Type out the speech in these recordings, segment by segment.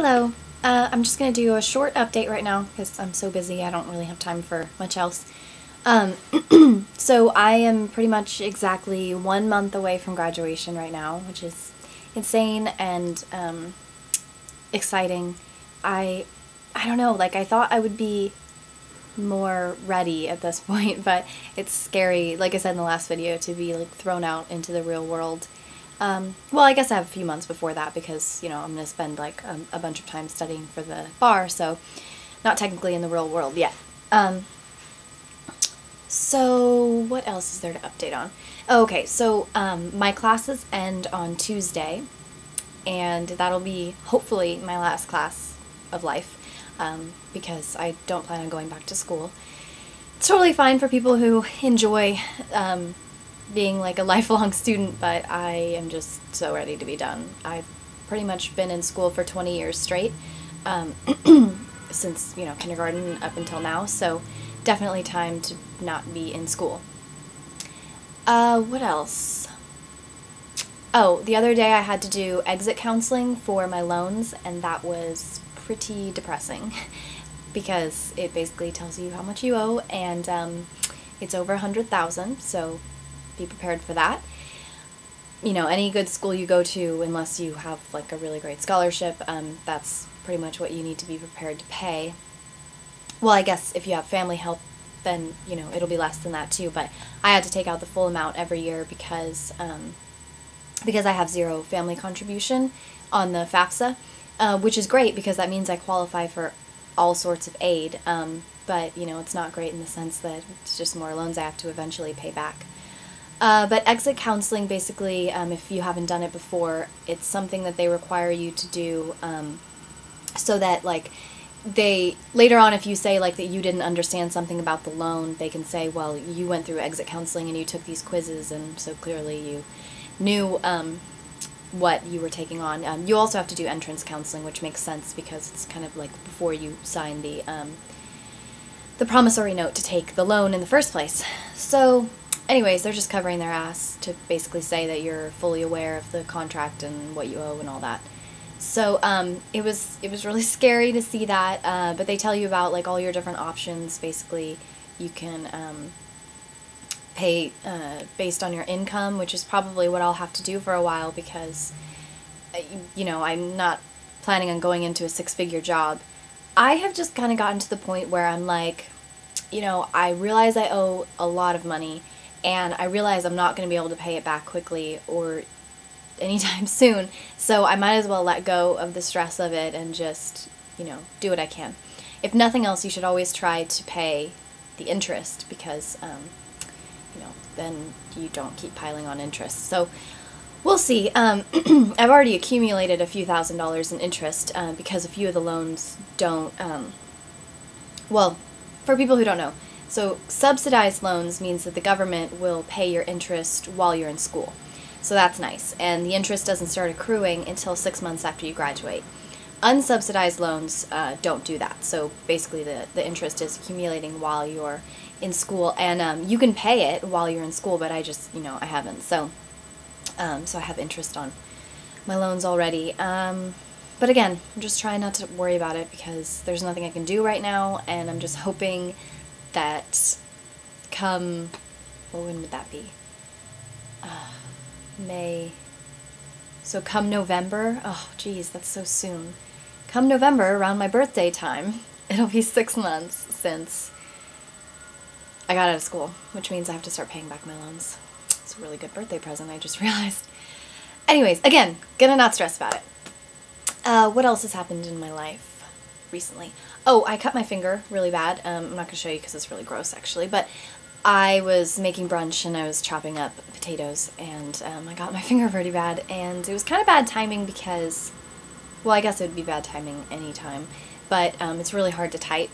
Hello. I'm just going to do a short update right now because I'm so busy I don't really have time for much else. So I am pretty much exactly 1 month away from graduation right now, which is insane and exciting. I don't know, like I thought I would be more ready at this point, but it's scary, like I said in the last video, to be like thrown out into the real world. Well, I guess I have a few months before that because, you know, I'm going to spend like a bunch of time studying for the bar, so not technically in the real world yet. So what else is there to update on? Oh, okay, so my classes end on Tuesday, and that'll be hopefully my last class of life because I don't plan on going back to school. It's totally fine for people who enjoy being like a lifelong student, but I am just so ready to be done. I've pretty much been in school for 20 years straight, since, you know, kindergarten up until now, so definitely time to not be in school. What else? Oh, the other day I had to do exit counseling for my loans, and that was pretty depressing because it basically tells you how much you owe, and it's over 100,000, so be prepared for that. You know, any good school you go to, unless you have like a really great scholarship, that's pretty much what you need to be prepared to pay. Well, I guess if you have family help, then, you know, it'll be less than that too, but I had to take out the full amount every year because I have zero family contribution on the FAFSA, which is great because that means I qualify for all sorts of aid, but, you know, it's not great in the sense that it's just more loans I have to eventually pay back. But exit counseling, basically, if you haven't done it before, it's something that they require you to do so that, like, they, later on, if you say, like, that you didn't understand something about the loan, they can say, well, you went through exit counseling and you took these quizzes, and so clearly you knew what you were taking on. You also have to do entrance counseling, which makes sense because it's kind of like before you sign the promissory note to take the loan in the first place. So anyways, they're just covering their ass to basically say that you're fully aware of the contract and what you owe and all that. So it was really scary to see that, but they tell you about like all your different options. Basically, you can pay based on your income, which is probably what I'll have to do for a while because, you know, I'm not planning on going into a six-figure job. I have just kind of gotten to the point where I'm like, you know, I realize I owe a lot of money, and I realize I'm not going to be able to pay it back quickly or anytime soon, so I might as well let go of the stress of it and just, you know, do what I can. If nothing else, you should always try to pay the interest because, you know, then you don't keep piling on interest. So we'll see. I've already accumulated a few $1,000s in interest because a few of the loans don't, well, for people who don't know, so subsidized loans means that the government will pay your interest while you're in school. So that's nice, and the interest doesn't start accruing until 6 months after you graduate. Unsubsidized loans don't do that, so basically the interest is accumulating while you're in school, and you can pay it while you're in school, but I just, you know, I haven't, so so I have interest on my loans already. But again, I'm just trying not to worry about it because there's nothing I can do right now, and I'm just hoping that come, well, when would that be? May. So come November, oh geez, that's so soon. Come November, around my birthday time, it'll be 6 months since I got out of school, which means I have to start paying back my loans. It's a really good birthday present, I just realized. Anyways, again, gonna not stress about it. What else has happened in my life recently? Oh, I cut my finger really bad. I'm not gonna show you because it's really gross actually, but I was making brunch and I was chopping up potatoes, and I got my finger pretty bad, and it was kind of bad timing because, well, I guess it would be bad timing anytime, but it's really hard to type.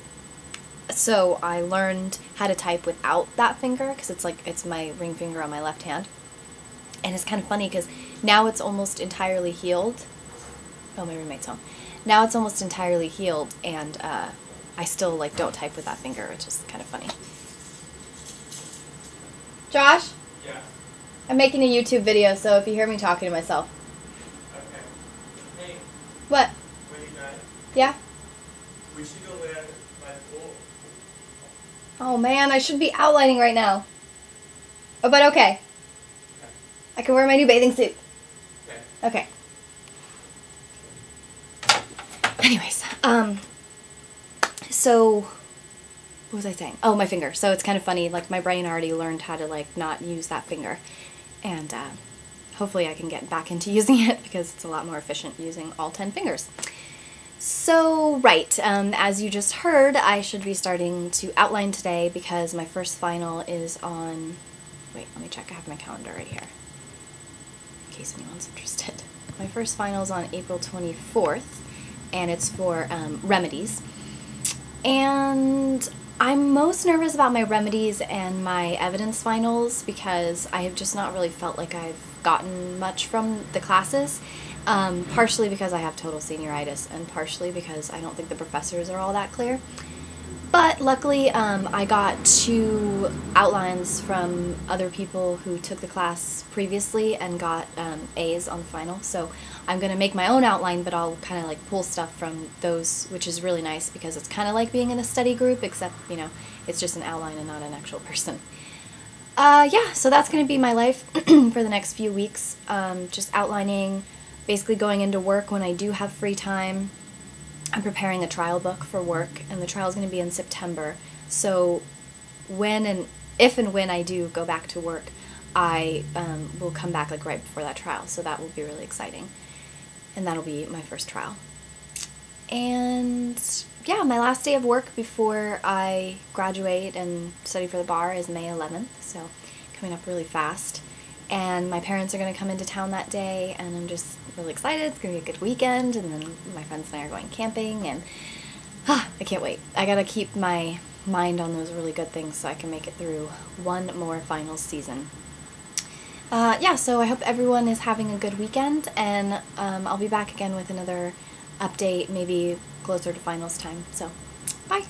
So I learned how to type without that finger because it's like, it's my ring finger on my left hand, and it's kind of funny because now it's almost entirely healed. Oh, my roommate's home. Now it's almost entirely healed, and I still like don't type with that finger, which is kind of funny. Josh? Yeah. I'm making a YouTube video, so if you hear me talking to myself. Okay. Hey, What? what are you driving? Yeah? We should go there by the pool. Oh man, I should be outlining right now. Oh, but okay. Okay. I can wear my new bathing suit. Okay. Okay. Anyways, so what was I saying? Oh, my finger. So it's kind of funny, like my brain already learned how to like not use that finger. And hopefully I can get back into using it because it's a lot more efficient using all 10 fingers. So, right, as you just heard, I should be starting to outline today because my first final is on, wait, let me check, I have my calendar right here, in case anyone's interested. My first final is on April 24th, and it's for remedies. And I'm most nervous about my remedies and my evidence finals because I have just not really felt like I've gotten much from the classes. Partially because I have total senioritis and partially because I don't think the professors are all that clear. But luckily I got 2 outlines from other people who took the class previously and got A's on the final. So I'm going to make my own outline, but I'll kind of like pull stuff from those, which is really nice because it's kind of like being in a study group, except, you know, it's just an outline and not an actual person. Yeah, so that's going to be my life for the next few weeks, just outlining, basically going into work when I do have free time. I'm preparing a trial book for work, and the trial is going to be in September. So if and when I do go back to work, I will come back like right before that trial. So that will be really exciting, and that'll be my first trial. And yeah, my last day of work before I graduate and study for the bar is May 11th. So coming up really fast. And my parents are going to come into town that day, and I'm just really excited. It's going to be a good weekend, and then my friends and I are going camping, and I can't wait. I got to keep my mind on those really good things so I can make it through one more finals season. Yeah, so I hope everyone is having a good weekend, and I'll be back again with another update, maybe closer to finals time. So, bye!